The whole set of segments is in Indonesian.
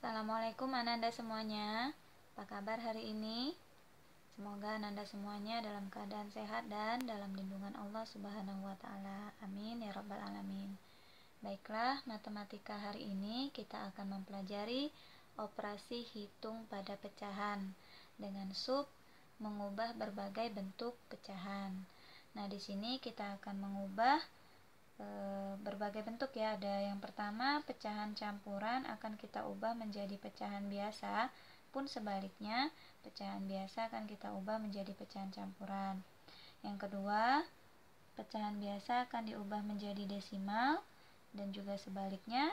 Assalamualaikum Ananda semuanya. Apa kabar hari ini? Semoga Ananda semuanya dalam keadaan sehat dan dalam lindungan Allah Subhanahu wa taala. Amin ya rabbal alamin. Baiklah, matematika hari ini kita akan mempelajari operasi hitung pada pecahan dengan sub mengubah berbagai bentuk pecahan. Nah, di sini kita akan mengubah berbagai bentuk ya. Ada yang pertama, pecahan campuran akan kita ubah menjadi pecahan biasa, pun sebaliknya pecahan biasa akan kita ubah menjadi pecahan campuran. Yang kedua, pecahan biasa akan diubah menjadi desimal, dan juga sebaliknya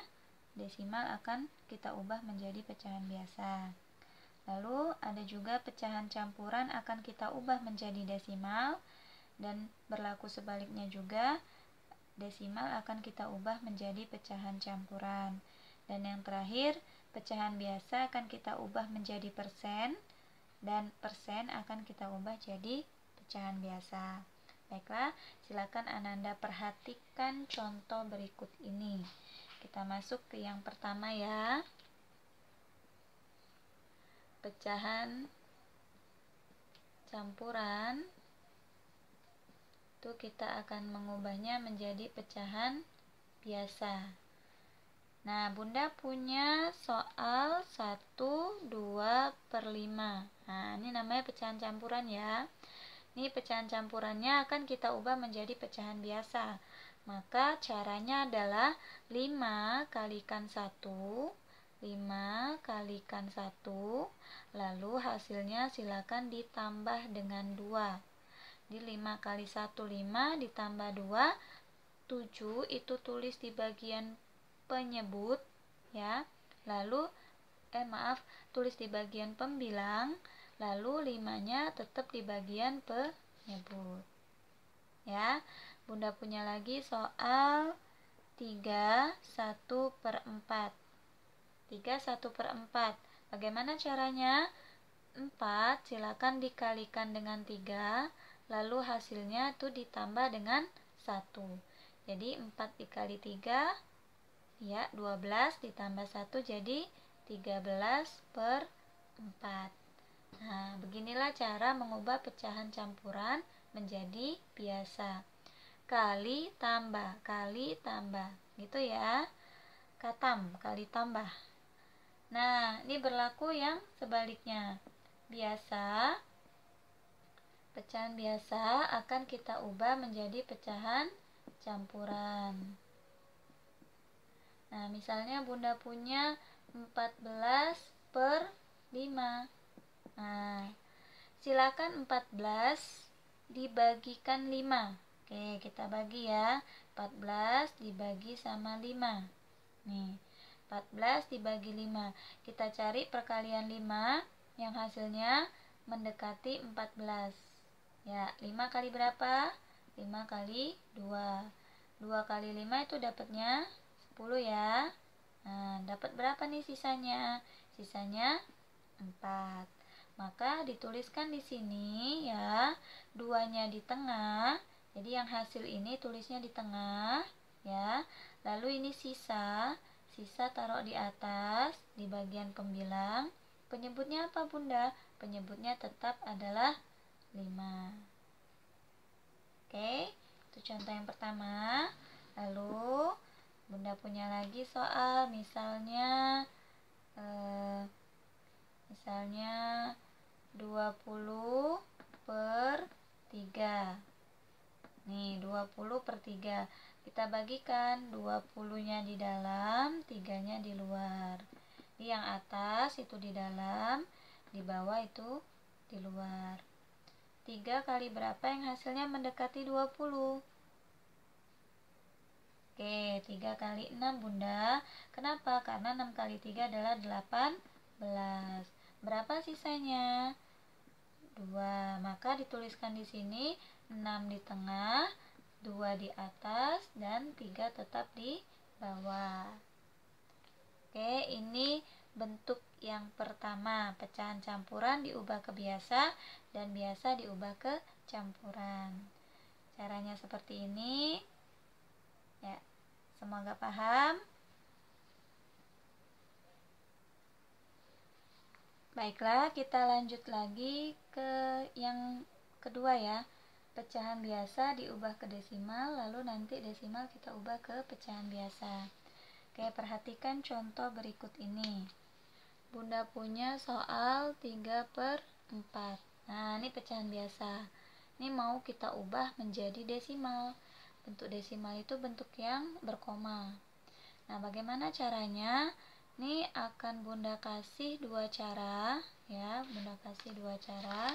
desimal akan kita ubah menjadi pecahan biasa. Lalu ada juga pecahan campuran akan kita ubah menjadi desimal, dan berlaku sebaliknya juga, desimal akan kita ubah menjadi pecahan campuran. Dan yang terakhir, pecahan biasa akan kita ubah menjadi persen, dan persen akan kita ubah jadi pecahan biasa. Baiklah, silakan Ananda perhatikan contoh berikut ini. Kita masuk ke yang pertama ya. Pecahan campuran kita akan mengubahnya menjadi pecahan biasa. Nah, Bunda punya soal 1, 2/5. Nah, ini namanya pecahan campuran ya. Ini pecahan campurannya akan kita ubah menjadi pecahan biasa. Maka caranya adalah 5 kalikan 1, 5 kalikan 1, lalu hasilnya silakan ditambah dengan 2. Di 5 kali 1 5 ditambah 2 7, itu tulis di bagian penyebut ya. Lalu tulis di bagian pembilang, lalu 5-nya tetap di bagian penyebut ya. Bunda punya lagi soal 3 1/4. 3 1/4. Bagaimana caranya? 4 silakan dikalikan dengan 3, lalu hasilnya itu ditambah dengan 1. Jadi 4 dikali 3 ya 12, ditambah 1 jadi 13/4. Nah, beginilah cara mengubah pecahan campuran menjadi biasa. Kali tambah gitu ya. Katam, kali tambah. Nah, ini berlaku yang sebaliknya. Pecahan biasa akan kita ubah menjadi pecahan campuran. Nah, misalnya Bunda punya 14/5. Nah, silakan 14 dibagikan 5. Oke, kita bagi ya. 14 dibagi sama 5. Nih, 14 dibagi 5. Kita cari perkalian 5 yang hasilnya mendekati 14. Ya, 5 kali berapa? 5 kali 2. 2 kali 5 itu dapatnya 10 ya. Nah, dapat berapa nih sisanya? Sisanya 4. Maka dituliskan di sini ya, 2-nya di tengah. Jadi yang hasil ini tulisnya di tengah ya. Lalu ini sisa taruh di atas di bagian pembilang. Penyebutnya apa Bunda? Penyebutnya tetap adalah 5. Oke, itu contoh yang pertama. Lalu Bunda punya lagi soal misalnya 20/3. Nih, 20/3. Kita bagikan 20-nya di dalam, 3-nya di luar. Yang atas itu di dalam, di bawah itu di luar. 3 kali berapa yang hasilnya mendekati 20? Oke, 3 kali 6 Bunda. Kenapa? Karena 6 kali 3 adalah 18. Berapa sisanya? 2. Maka dituliskan di sini 6 di tengah, 2 di atas, dan 3 tetap di bawah. Oke, ini bentuk yang pertama, pecahan campuran diubah ke biasa dan biasa diubah ke campuran. Caranya seperti ini ya, semoga paham. Baiklah, kita lanjut lagi ke yang kedua ya. Pecahan biasa diubah ke desimal, lalu nanti desimal kita ubah ke pecahan biasa. Oke, perhatikan contoh berikut ini. Bunda punya soal 3/4. Nah, ini pecahan biasa. Ini mau kita ubah menjadi desimal. Bentuk desimal itu bentuk yang berkoma. Nah, bagaimana caranya? Ini akan Bunda kasih dua cara ya, Bunda kasih dua cara.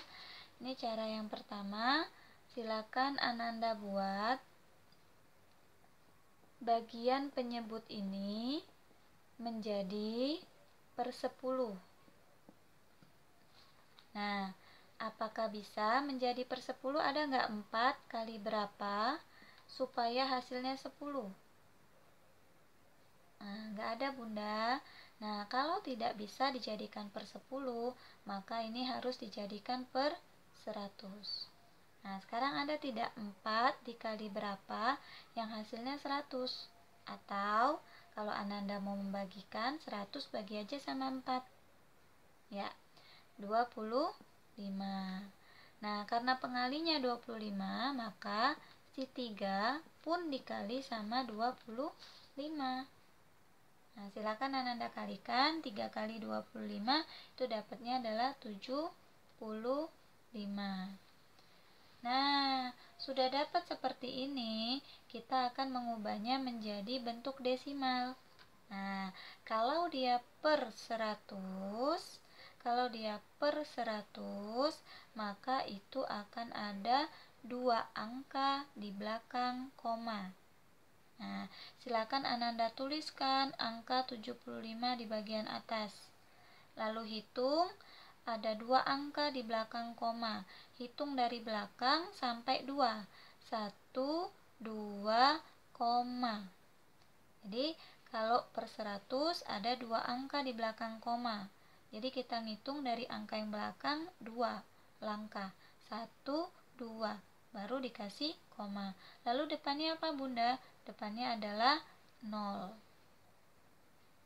Ini cara yang pertama, silakan Ananda buat bagian penyebut ini menjadi per 10. Nah, apakah bisa menjadi per 10? Ada nggak 4 kali berapa supaya hasilnya 10? Nah, nggak ada Bunda. Nah, kalau tidak bisa dijadikan per 10, maka ini harus dijadikan per 100. Nah, sekarang ada tidak 4 dikali berapa yang hasilnya 100? Atau kalau Ananda mau membagikan 100 bagi aja sama 4. Ya, 25. Nah, karena pengalinya 25, maka si 3 pun dikali sama 25. Nah, silakan Ananda kalikan 3 kali 25 itu dapatnya adalah 75. Nah, sudah dapat seperti ini, kita akan mengubahnya menjadi bentuk desimal. Nah, kalau dia per 100, maka itu akan ada 2 angka di belakang koma. Nah, silakan Ananda tuliskan angka 75 di bagian atas. Lalu hitung, ada 2 angka di belakang koma. Hitung dari belakang sampai 2. 1, 2, koma. Jadi, kalau per 100 ada 2 angka di belakang koma. Jadi, kita ngitung dari angka yang belakang 2 langkah. 1, 2. Baru dikasih koma. Lalu depannya apa Bunda? Depannya adalah 0.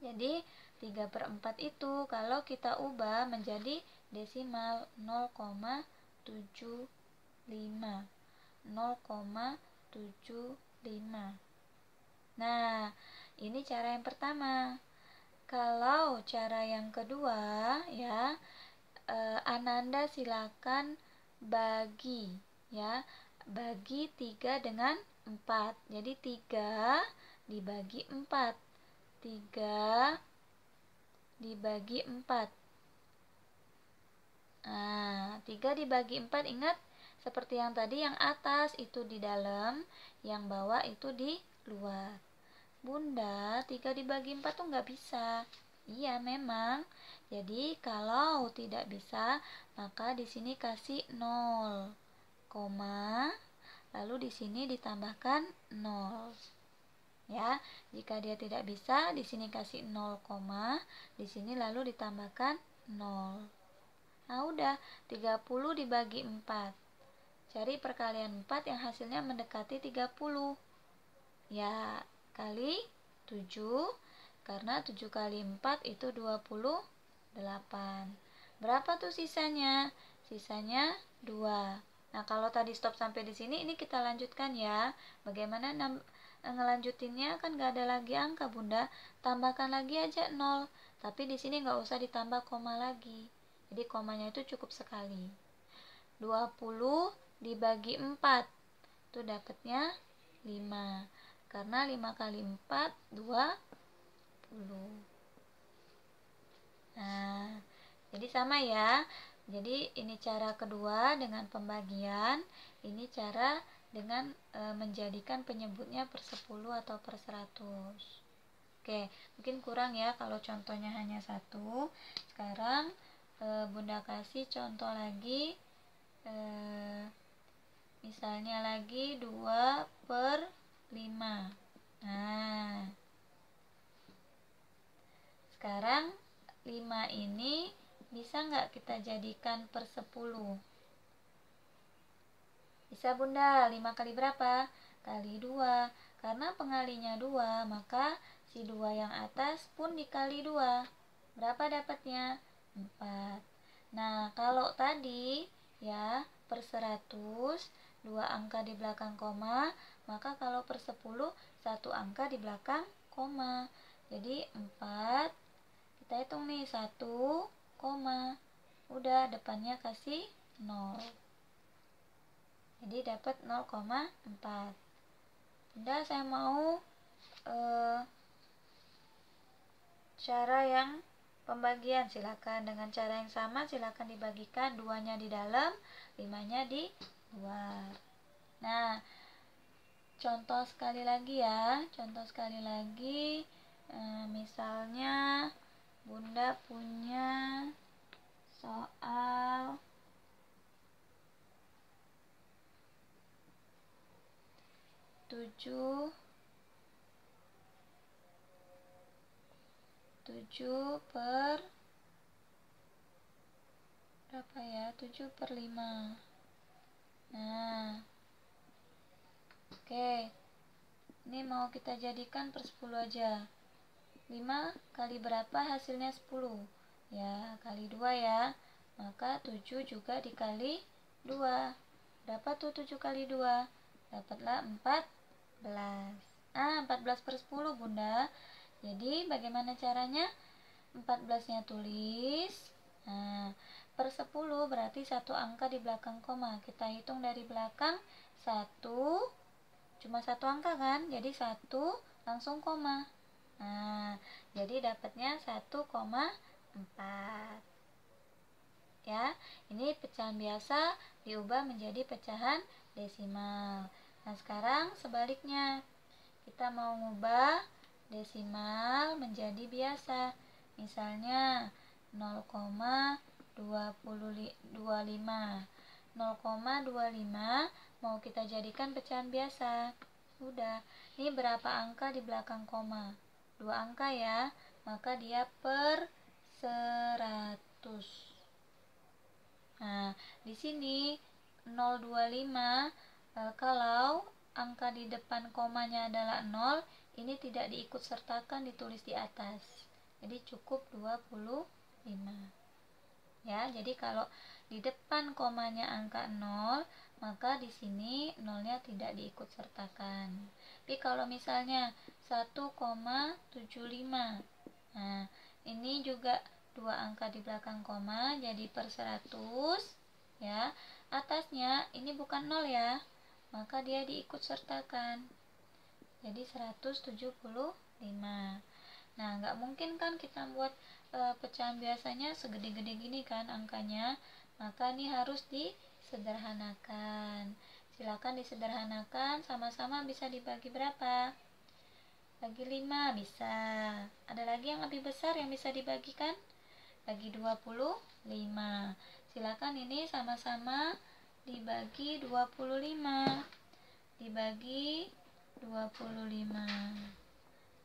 Jadi 3/4 itu kalau kita ubah menjadi desimal 0,75. 0,75. Nah, ini cara yang pertama. Kalau cara yang kedua ya, Ananda silakan bagi ya. Bagi 3 dengan 4. Jadi 3 dibagi 4. 3 dibagi 4. Nah, 3 dibagi 4 ingat seperti yang tadi, yang atas itu di dalam, yang bawah itu di luar. Bunda, 3 dibagi 4 tuh nggak bisa. Iya, memang. Jadi, kalau tidak bisa, maka di sini kasih 0, lalu di sini ditambahkan 0. Ya, jika dia tidak bisa, di sini kasih 0, di sini lalu ditambahkan 0. Nah, udah 30 dibagi 4. Cari perkalian 4 yang hasilnya mendekati 30. Ya, kali 7, karena 7 kali 4 itu 28. Berapa tuh sisanya? Sisanya 2. Nah, kalau tadi stop sampai di sini, ini kita lanjutkan ya. Bagaimana ngelanjutinnya? Kan gak ada lagi angka Bunda. Tambahkan lagi aja 0. Tapi di sini gak usah ditambah koma lagi. Jadi komanya itu cukup sekali. 20 dibagi 4. Itu dapatnya 5. Karena 5 kali 4, 20. Nah, jadi sama ya. Jadi ini cara kedua dengan pembagian. Ini cara dengan menjadikan penyebutnya per 10 atau per 100. Oke, mungkin kurang ya kalau contohnya hanya 1. Sekarang Bunda kasih contoh lagi. Misalnya lagi 2/5. Nah, sekarang 5 ini bisa nggak kita jadikan per 10? Bisa Bunda, 5 kali berapa? Kali 2. Karena pengalinya 2, maka si 2 yang atas pun dikali 2. Berapa dapatnya? 4. Nah, kalau tadi ya per 100 dua angka di belakang koma, maka kalau per 10 satu angka di belakang koma. Jadi 4, kita hitung nih 1, udah depannya kasih 0. Jadi dapat 0,4. Udah, saya mau cara yang pembagian. Silakan dengan cara yang sama, silakan dibagikan 2-nya di dalam, 5-nya di luar. Nah, contoh sekali lagi ya, misalnya Bunda punya soal 7 per berapa ya? 7 per 5. Nah, oke, ini mau kita jadikan per 10 aja. 5 kali berapa hasilnya 10? Ya, kali 2 ya. Maka 7 juga dikali 2. Berapa tuh 7 kali 2? Dapatlah 14. 14 per 10 Bunda. Jadi bagaimana caranya? 14-nya tulis. Nah, per 10 berarti satu angka di belakang koma. Kita hitung dari belakang 1. Cuma satu angka kan? Jadi 1 langsung koma. Nah, jadi dapatnya 1,4. Ya, ini pecahan biasa diubah menjadi pecahan desimal. Nah, sekarang sebaliknya. Kita mau ngubah desimal menjadi biasa. Misalnya 0,25. 0,25 mau kita jadikan pecahan biasa. Udah, ini berapa angka di belakang koma? 2 angka ya, maka dia per 100. Nah, di sini 0,25, kalau angka di depan komanya adalah 0, ini tidak diikut sertakan ditulis di atas. Jadi cukup 25. Ya, jadi kalau di depan komanya angka 0, maka di sini 0-nya tidak diikut sertakan. Tapi kalau misalnya 1,75, nah ini juga 2 angka di belakang koma, jadi per 100 ya. Atasnya ini bukan 0 ya, maka dia diikut sertakan. Jadi 175. Nah, nggak mungkin kan kita buat pecahan biasanya segede-gede gini kan angkanya, maka ini harus disederhanakan. Silakan disederhanakan, sama-sama bisa dibagi berapa? Bagi 5 bisa. Ada lagi yang lebih besar yang bisa dibagikan? Bagi 25. Silakan ini sama-sama dibagi 25. Dibagi 25.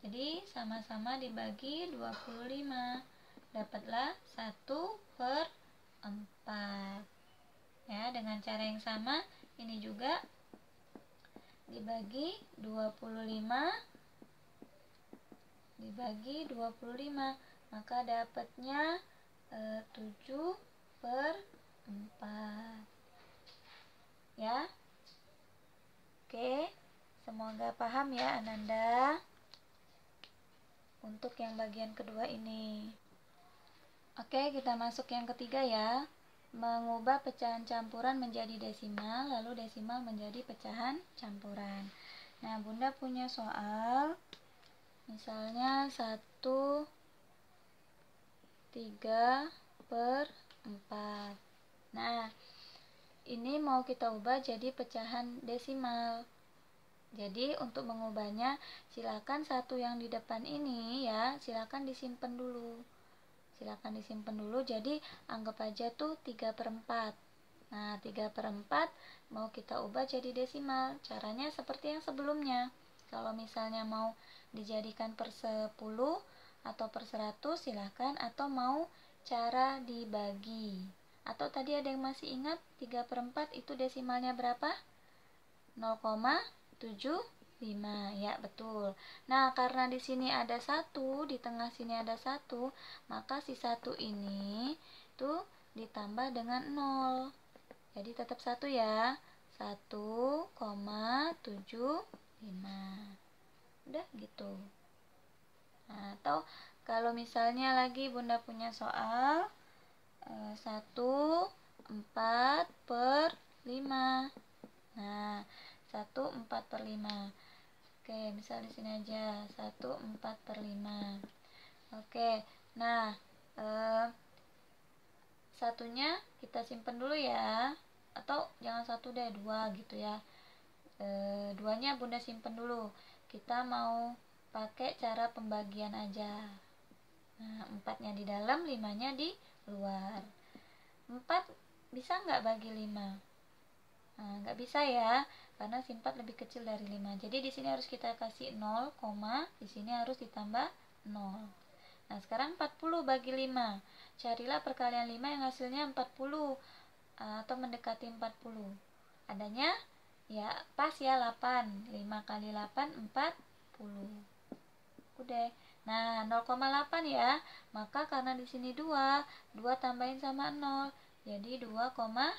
Jadi sama-sama dibagi 25. Dapatlah 1/4. Ya, dengan cara yang sama ini juga dibagi 25, maka dapatnya 7/4. Ya. Oke, semoga paham ya Ananda untuk yang bagian kedua ini. Oke, kita masuk yang ketiga ya. Mengubah pecahan campuran menjadi desimal, lalu desimal menjadi pecahan campuran. Nah, Bunda punya soal misalnya 1/3/4. Nah, ini mau kita ubah jadi pecahan desimal. Jadi untuk mengubahnya, silakan satu yang di depan ini ya, silakan disimpan dulu. Jadi anggap aja tuh 3/4. Nah, 3/4 mau kita ubah jadi desimal. Caranya seperti yang sebelumnya. Kalau misalnya mau dijadikan per 10 atau per 100 silahkan, atau mau cara dibagi. Atau tadi ada yang masih ingat 3/4 itu desimalnya berapa? 0,7 5. Ya, betul. Nah, karena di sini ada 1, di tengah sini ada 1, maka si 1 ini tuh ditambah dengan 0. Jadi tetap 1 ya. 1,75. Udah gitu. Nah, atau kalau misalnya lagi Bunda punya soal 1/4/5. Nah, 1/4/5. Oke, misal di sini aja 1/4/5. Oke, nah satunya kita simpen dulu ya, atau jangan 1 deh, 2 gitu ya. 2-nya Bunda simpen dulu. Kita mau pakai cara pembagian aja. Nah, 4-nya di dalam, 5-nya di luar. 4 bisa nggak bagi 5? Nah, nggak bisa ya, karena si 4 lebih kecil dari 5. Jadi di sini harus kita kasih 0, di sini harus ditambah 0. Nah, sekarang 40 bagi 5. Carilah perkalian 5 yang hasilnya 40 atau mendekati 40. Adanya ya pas ya 8. 5 kali 8 40. Udah. Nah, 0,8 ya. Maka karena di sini 2 tambahin sama 0. Jadi 2,8.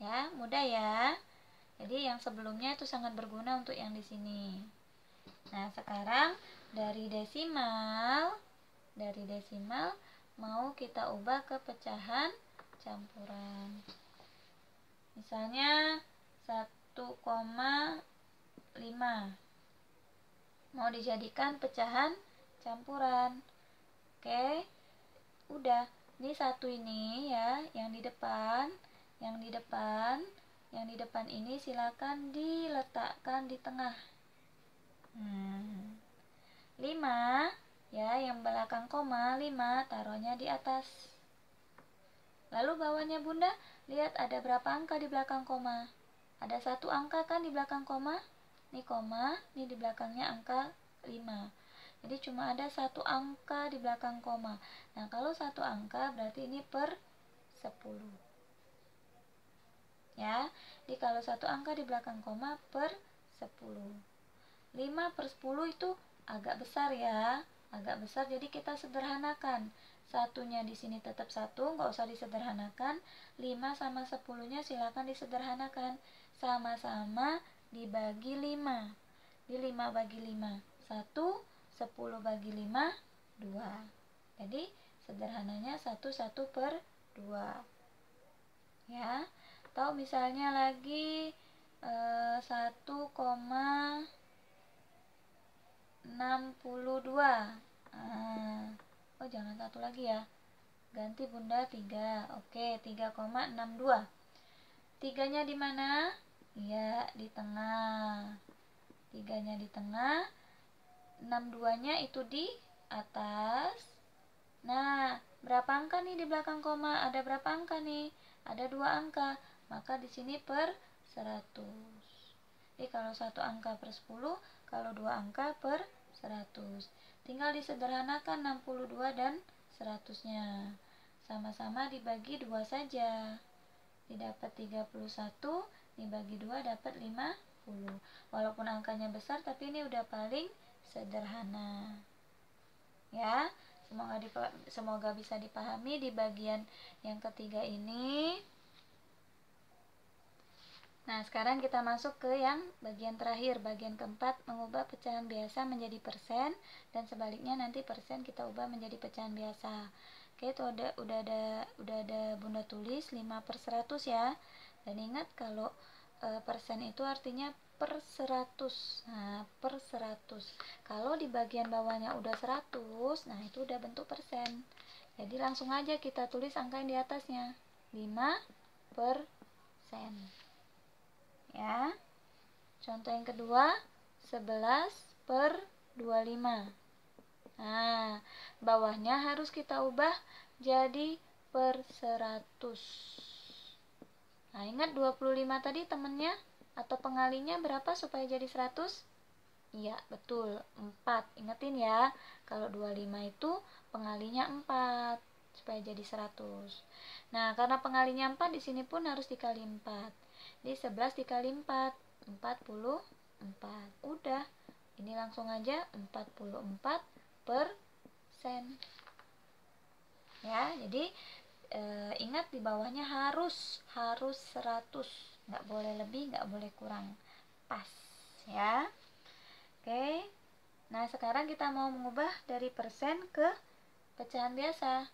Ya, mudah ya. Jadi yang sebelumnya itu sangat berguna untuk yang di sini. Nah, sekarang dari desimal mau kita ubah ke pecahan campuran. Misalnya 1,5 mau dijadikan pecahan campuran. Oke, udah. Ini 1 ini ya, yang di depan ini silakan diletakkan di tengah. 5 ya, yang belakang koma 5 taruhnya di atas. Lalu bawahnya Bunda, lihat ada berapa angka di belakang koma? Ada 1 angka kan di belakang koma? Ini koma, ini di belakangnya angka 5. Jadi cuma ada 1 angka di belakang koma. Nah, kalau 1 angka berarti ini per 10. Ya, jadi kalau 1 angka di belakang koma per 10. 5/10 itu agak besar ya, agak besar, jadi kita sederhanakan. Satunya di sini tetap 1, nggak usah disederhanakan. 5 sama 10-nya silakan disederhanakan. Sama-sama dibagi 5. Di 5 bagi 5, 1, 10 bagi 5, 2. Jadi sederhananya 1/2. Ya. Atau misalnya lagi 1,62. Oh, jangan 1 lagi ya, ganti Bunda 3. Oke, 3,62. 3-nya di mana? Iya, di tengah. 3-nya di tengah, 62-nya itu di atas. Nah, berapa angka nih di belakang koma? Ada berapa angka nih? Ada 2 angka. Maka di sini per 100. Jadi kalau 1 angka per 10, kalau 2 angka per 100. Tinggal disederhanakan 62 dan 100-nya. Sama-sama dibagi 2 saja. Didapat 31, dibagi 2 dapat 50. Walaupun angkanya besar, tapi ini udah paling sederhana. Ya, semoga bisa dipahami di bagian yang ketiga ini. Nah, sekarang kita masuk ke yang bagian terakhir, bagian keempat, mengubah pecahan biasa menjadi persen, dan sebaliknya nanti persen kita ubah menjadi pecahan biasa. Oke, itu udah ada Bunda tulis 5/100 ya. Dan ingat kalau persen itu artinya per 100. Nah, per 100. Kalau di bagian bawahnya udah 100, nah itu udah bentuk persen. Jadi langsung aja kita tulis angka yang di atasnya, 5%. Ya. Contoh yang kedua, 11/25. Nah, bawahnya harus kita ubah jadi per 100. Nah, ingat 25 tadi temennya atau pengalinya berapa supaya jadi 100? Iya, betul, 4. Ingetin ya, kalau 25 itu pengalinya 4 supaya jadi 100. Nah, karena pengalinya 4, di sini pun harus dikali 4. Jadi 11 dikali 4. 44. Udah, ini langsung aja 44%. Ya, jadi ingat di bawahnya harus 100, nggak boleh lebih, nggak boleh kurang, pas ya. Oke, nah sekarang kita mau mengubah dari persen ke pecahan biasa.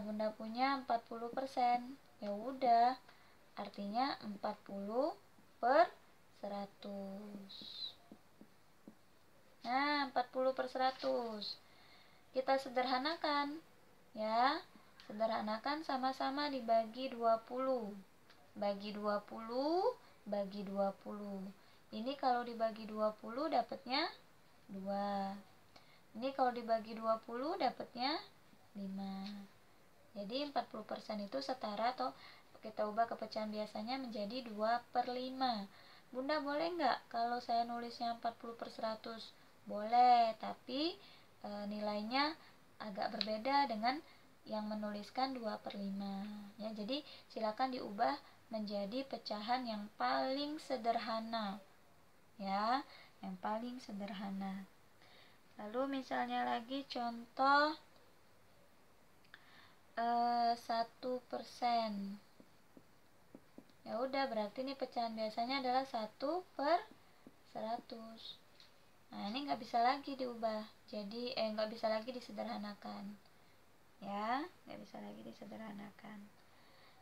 Bunda punya 40%, ya udah, artinya 40/100. Nah, 40/100 kita sederhanakan ya. Sederhanakan, sama-sama dibagi 20. Bagi 20, bagi 20. Ini kalau dibagi 20 dapatnya 2. Ini kalau dibagi 20 dapatnya 5. Jadi 40% itu setara, atau kita ubah ke pecahan biasanya menjadi 2/5. Bunda boleh nggak kalau saya nulisnya 40/100? Boleh, tapi nilainya agak berbeda dengan yang menuliskan 2/5 ya. Jadi silakan diubah menjadi pecahan yang paling sederhana ya, yang paling sederhana. Lalu misalnya lagi contoh 1%. Ya udah, berarti ini pecahan biasanya adalah 1/100. Nah, ini nggak bisa lagi diubah, jadi nggak bisa lagi disederhanakan ya, nggak bisa lagi disederhanakan.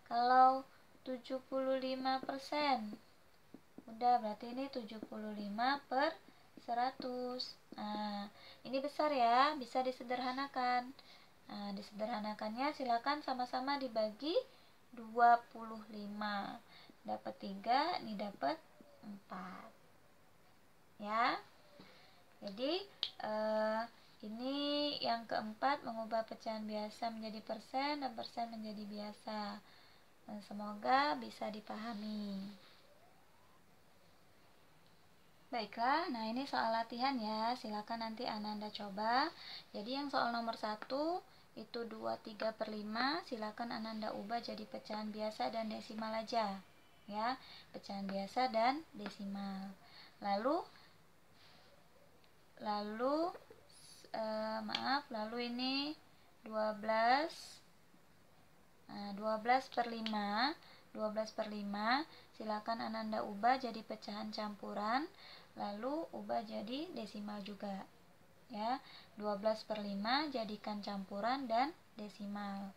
Kalau 75%, udah, berarti ini 75/100. Nah, ini besar ya, bisa disederhanakan. Nah, disederhanakannya silakan sama-sama dibagi 25. Dapat 3, ini dapat 4 ya. Jadi ini yang keempat, mengubah pecahan biasa menjadi persen dan persen menjadi biasa. Semoga bisa dipahami. Baiklah, nah ini soal latihan ya. Silakan nanti Ananda coba. Jadi yang soal nomor 1 itu 23/5. Silakan Ananda ubah jadi pecahan biasa dan desimal aja ya. Pecahan biasa dan desimal. Lalu ini 12. Nah, 12/5. 12/5 silakan Ananda ubah jadi pecahan campuran, lalu ubah jadi desimal juga ya. 12/5 jadikan campuran dan desimal.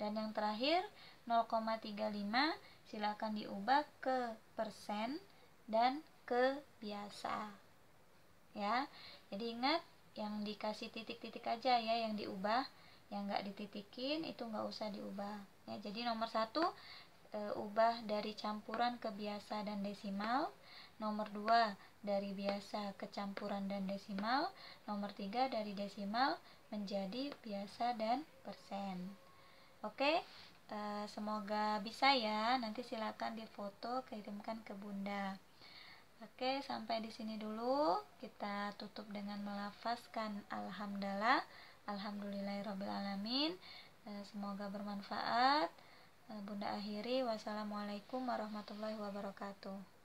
Dan yang terakhir 0,35 silakan diubah ke persen dan ke biasa ya. Jadi ingat, yang dikasih titik-titik aja ya yang diubah, yang nggak dititikin itu nggak usah diubah ya. Jadi nomor 1 ubah dari campuran ke biasa dan desimal. Nomor 2 dari biasa ke campuran dan desimal. Nomor 3 dari desimal menjadi biasa dan persen. Oke, semoga bisa ya. Nanti silakan difoto, kirimkan ke Bunda. Oke, sampai di sini dulu. Kita tutup dengan melafazkan alhamdulillah, alhamdulillahirobbilalamin. Semoga bermanfaat. Bunda akhiri, wassalamualaikum warahmatullahi wabarakatuh.